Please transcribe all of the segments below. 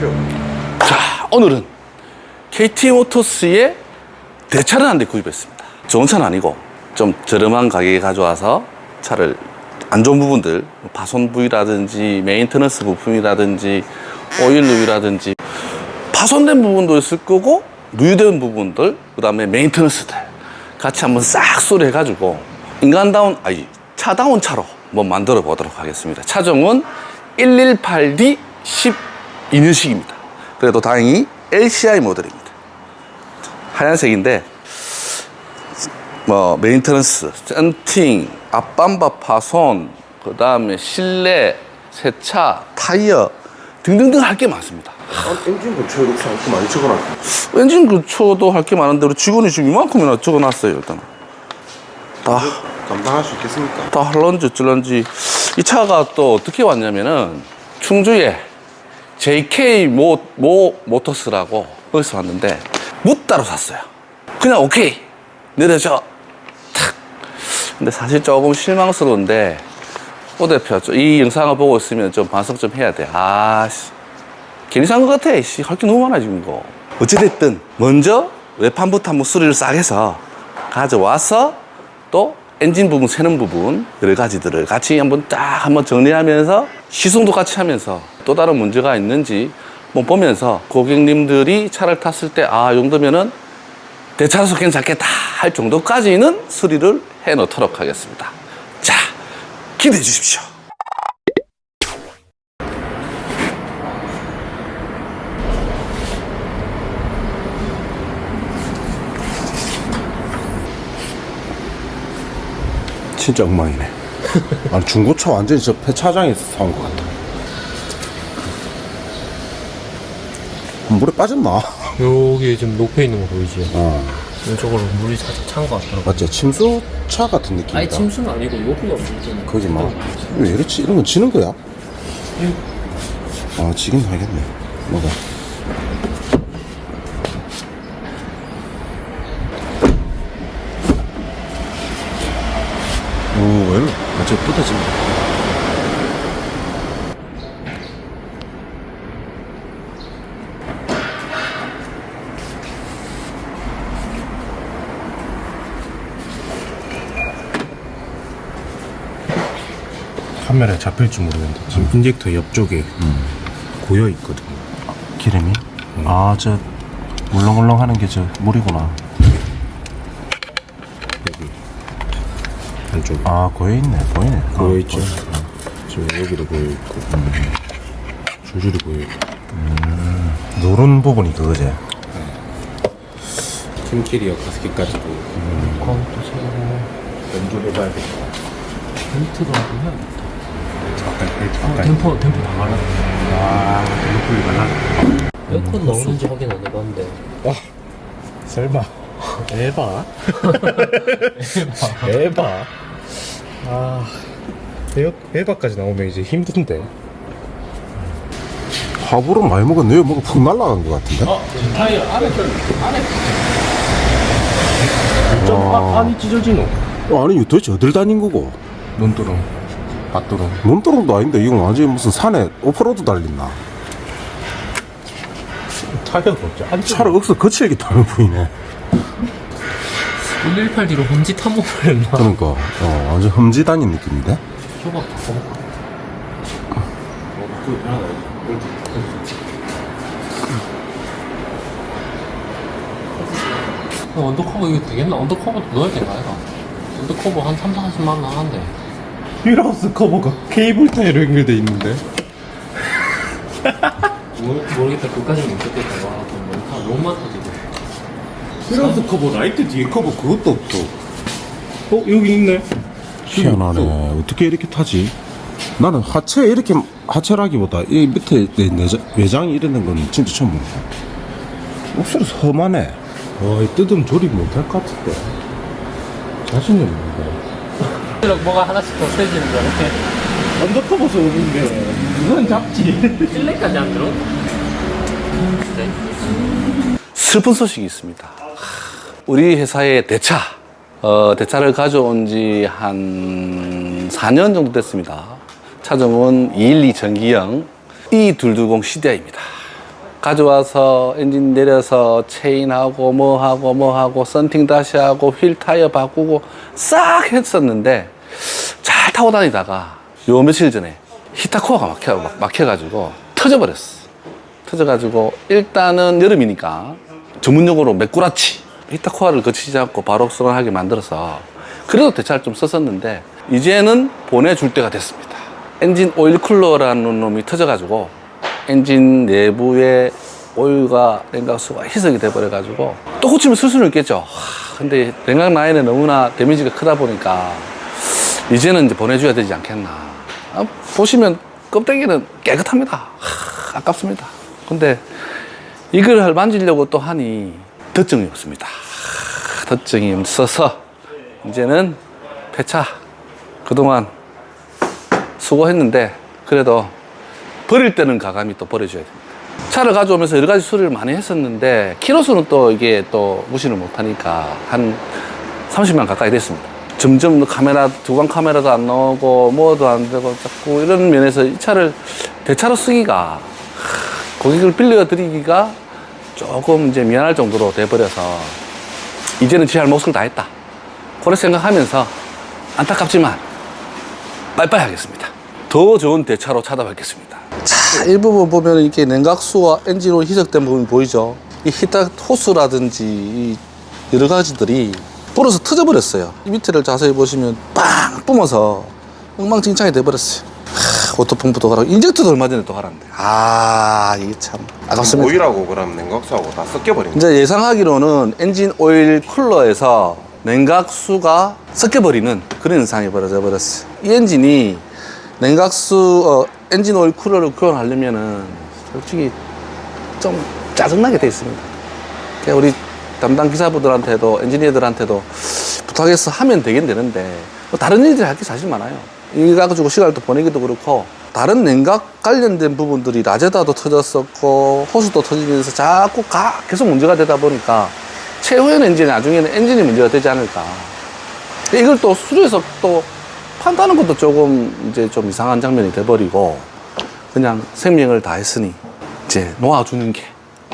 주십시오. 자, 오늘은 KT 모터스의 대차를 한 대 구입했습니다. 좋은 차는 아니고 좀 저렴한 가격에 가져와서 차를 안 좋은 부분들, 파손 부위라든지 메인테너ンス 부품이라든지 오일 누유라든지 파손된 부분도 있을 거고 누유된 부분들, 그 다음에 메인테너ンス들 같이 한번 싹 수리해가지고 인간다운, 아니 차다운 차로 한번 만들어 보도록 하겠습니다. 차종은 118D 12년식입니다. 그래도 다행히 LCI 모델입니다. 하얀색인데 뭐 메인테너ンス, 썬팅, 앞범퍼 파손, 그 다음에 실내, 세차, 타이어 등등등 할 게 많습니다. 엔진 교체 이렇게 이렇게 많이 적어놨어. 엔진 교체도 할 게 많은데 우리 직원이 지금 이만큼이나 적어놨어요. 일단 다 감당할 수 있겠습니까? 다 할런지 어쩔런지. 이 차가 또 어떻게 왔냐면은 충주에 JK 모터스라고 거기서 왔는데 묻다로 샀어요. 그냥 오케이 내려줘 탁. 근데 사실 조금 실망스러운데 오 대표 이 영상을 보고 있으면 좀 반성 좀 해야 돼. 아씨 괜히 산 것 같아. 할 게 너무 많아 지금 이거. 어찌됐든 먼저 외판부터 한번 수리를 싹 해서 가져와서 또 엔진 부분, 새는 부분 여러 가지들을 같이 한번 정리하면서 시승도 같이 하면서 또 다른 문제가 있는지 한번 보면서 고객님들이 차를 탔을 때 아, 이 정도면은 대차로서 괜찮겠다 할 정도까지는 수리를 해 놓도록 하겠습니다. 자, 기대해 주십시오. 진짜 엉망이네. 아니 중고차 완전히 저 폐차장에서 사온 것 같아. 물에 빠졌나? 여기 지금 녹회 있는 거 보이지? 어. 이쪽으로 물이 살짝 찬 것 같더라고. 맞지? 침수차 같은 느낌이다. 아니 침수는 아니고 여기가 물좀 거기 막 왜 이렇지? 이런 건 지는 거야? 아 지긴 하겠네. 뭐가? 오, 왜? 완전 부서진다. 카메라에 잡힐지 모르겠는데 지금 인젝터 옆쪽에 고여 있거든요. 기름이? 아, 저 물렁물렁 하는 게 저 물이구나. 여기 안쪽. 아, 고여 있네. 보이네. 고여 있죠. 지금 여기도 고여 있고, 줄줄이 고여 있고. 노란 부분이 그거지. 팀캐리어 가스켓까지 고여 있고. 그건 또 새로 연주해봐야겠다. 벨트도 하고 해야겠다. 템포 템포 나가라. 아, 템포 말라. 에어컨 나오는지 확인 안 해봤는데. 와, 설마. 에바? 에바? 아, 에바까지 나오면 이제 힘든데. 화부로 많이 먹었네요. 뭐가 푹 날아간 것 같은데? 타이어 안에 좀 안이 찢어지노. 아니, 도대체 어딜 다닌 거고? 논두렁, 밭두렁. 논두렁도 아닌데, 이건 완전히 무슨 산에 오프로드 달린다. 타이어가 없지. 안 차를 억서 거칠게 타는 보이네. 118D로 험지 탐험을 그러니까, 완전 험지 다닌 느낌인데? 저거 바꿔볼까? 언더커버 이거 되겠나? 언더커버도 넣어야 되나 이거? 언더커버 한 3, 40만 원 하는데. 휠하우스 커버가 케이블 타이로 연결돼 있는데? 모르겠다. 그까지는 못 듣겠다. 와, 너무 많다 지금. 휠하우스 커버, 라이트 뒤에 커버 그것도 없어. 여기 있네. 희한하네. 어떻게 이렇게 타지? 나는 하체라기보다 이 밑에 외장이 이러는 건 진짜 처음 본다. 목소리 험하네. 이 뜯으면 조립 못할 것 같은데. 자신이 없는데. 뭐가 하나씩 더 세지는 줄 알았네. 언더커버 소음인데 이건 잡지. 실내까지 안 들어? 슬픈 소식이 있습니다. 우리 회사의 대차를 가져온 지 한 4년 정도 됐습니다. 차종은 212 전기형 E220 CDI입니다. 가져와서 엔진 내려서 체인하고 뭐하고 썬팅 다시 하고 휠 타이어 바꾸고 싹 했었는데 잘 타고 다니다가 요 며칠 전에 히타코어가 막혀가지고 터져가지고 일단은 여름이니까 전문용어로 메꾸라치 히타코어를 거치지 않고 바로 선언하게 만들어서 그래도 대차를 좀 썼었는데 이제는 보내줄 때가 됐습니다. 엔진 오일 쿨러라는 놈이 터져가지고 엔진 내부에 오일과 냉각수가 희석이 돼버려가지고 또 고치면 쓸 수는 있겠죠. 근데 냉각 라인에 너무나 데미지가 크다 보니까 이제는 이제 보내줘야 되지 않겠나. 보시면 껍데기는 깨끗합니다. 아깝습니다. 근데 이걸 만지려고 또 하니 덧정이 없습니다. 덧정이 없어서 이제는 폐차 그동안 수고했는데 그래도 버릴 때는 가감히 또 버려줘야 됩니다. 차를 가져오면서 여러 가지 수리를 많이 했었는데 키로수는 또 이게 또 무시를 못하니까 한 30만 가까이 됐습니다. 점점 카메라, 두광 카메라도 안 나오고 뭐도 안 되고 자꾸 이런 면에서 이 차를 대차로 쓰기가 고객을 빌려드리기가 조금 이제 미안할 정도로 돼버려서 이제는 제 잘못을 다 했다. 그렇게 생각하면서 안타깝지만 빨리빨리 하겠습니다. 더 좋은 대차로 찾아뵙겠습니다. 자, 일부분 보면 이렇게 냉각수와 엔진오일 희석된 부분이 보이죠? 이 히터 호스라든지 이 여러 가지들이 불어서 터져버렸어요. 이 밑에를 자세히 보시면 빵 뿜어서 엉망진창이 돼버렸어요. 워터펌프도 가라고 인젝터도 얼마 전에 또 가라는데 이게 참 아깝습니다. 오일하고 그럼 냉각수하고 다 섞여버린 이제 예상하기로는 엔진 오일 쿨러에서 냉각수가 섞여버리는 그런 현상이 벌어져 버렸어요. 이 엔진이 냉각수 엔진 오일 쿨러를 교환하려면은 솔직히 좀 짜증나게 돼 있습니다. 그냥 우리 담당 기사분들한테도 엔지니어들한테도 부탁해서 하면 되는데 뭐 다른 일들이 할 게 사실 많아요. 이거 가지고 시간을 또 보내기도 그렇고 다른 냉각 관련된 부분들이 라제다도 터졌었고 호스도 터지면서 자꾸 계속 문제가 되다 보니까 최후에는 이제 나중에는 엔진이 문제가 되지 않을까. 이걸 또 수리해서 또 판다는 것도 조금 이제 좀 이상한 장면이 돼버리고 그냥 생명을 다했으니 이제 놓아주는 게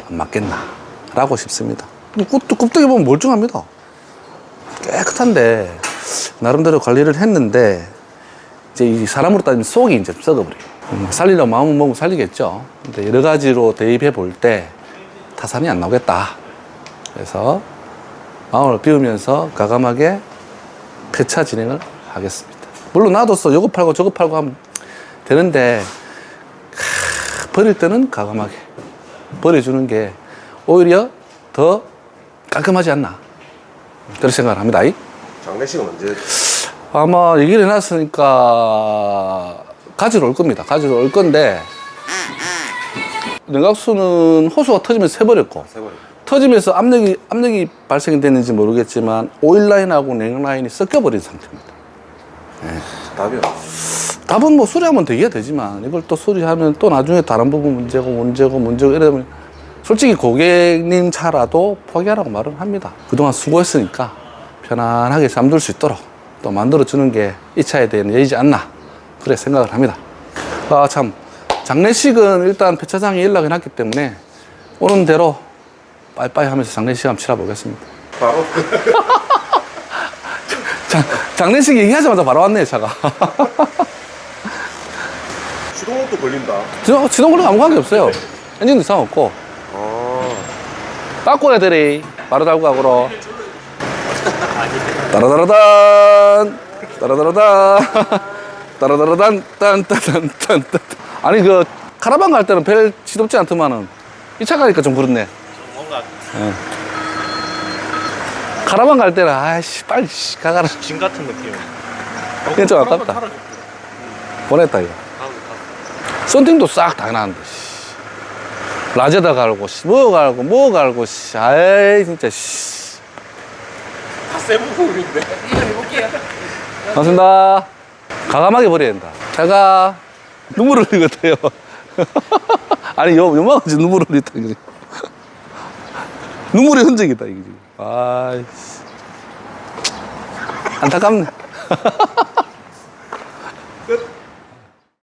안 맞겠나라고 싶습니다. 껍데기 보면 멀쩡합니다. 깨끗한데 나름대로 관리를 했는데 이제 이 사람으로 따지면 속이 이제 썩어버려요. 살리려고 마음은 먹으면 살리겠죠. 근데 여러 가지로 대입해 볼 때 타산이 안 나오겠다. 그래서 마음을 비우면서 과감하게 폐차 진행을 하겠습니다. 물론 놔둬서 요거 팔고 저거 팔고 하면 되는데 버릴 때는 과감하게 버려주는 게 오히려 더 깔끔하지 않나 그런 생각을 합니다. 장례식은 언제? 아마 얘기를 해놨으니까 가지러 올 겁니다. 가지러 올 건데 냉각수는 호수가 터지면서 새버렸고 터지면서 압력이 발생이 됐는지 모르겠지만 오일 라인하고 냉각 라인이 섞여버린 상태입니다. 답이요. 답은 뭐 수리하면 되지만 이걸 또 수리하면 또 나중에 다른 부분 문제고 이러면 솔직히 고객님 차라도 포기하라고 말은 합니다. 그동안 수고했으니까 편안하게 잠들 수 있도록 또 만들어주는 게 이 차에 대한 예의지 않나 그래 생각을 합니다. 참 장례식은 일단 폐차장에 연락이 났기 때문에 오는 대로 빠이빠이 하면서 장례식 한번 치러보겠습니다. 바로? 장례식 얘기하자마자 바로 왔네 차가. 시동도 걸린다. 지동 걸린 아무 관계 없어요. 엔진도 이상 없고. 바꿔야 되리. 바로 달고 가고로. 따라다라단. 따라다라단. 따라다라단. 딴따단딴딴. 아니 그 카라반 갈 때는 별 시덥지 않더만은 이 차 가니까 좀 그렇네. 뭔가 카라반 갈 때는 아이씨 빨리 가가라. 진 같은 느낌. 그냥 좀 아깝다. 보냈다 이거. 썬팅도 싹 다 해놨는데 라제다 갈고 뭐 갈고 아이 진짜 다 세부분인데. 이거 해볼게요. 반갑습니다. 과감하게 버려야 된다. 제가 눈물 흘리거든요. 아니 요만하지 눈물 흘리다 이게. 눈물의 흔적이다 이게 지금. 아이씨 안타깝네.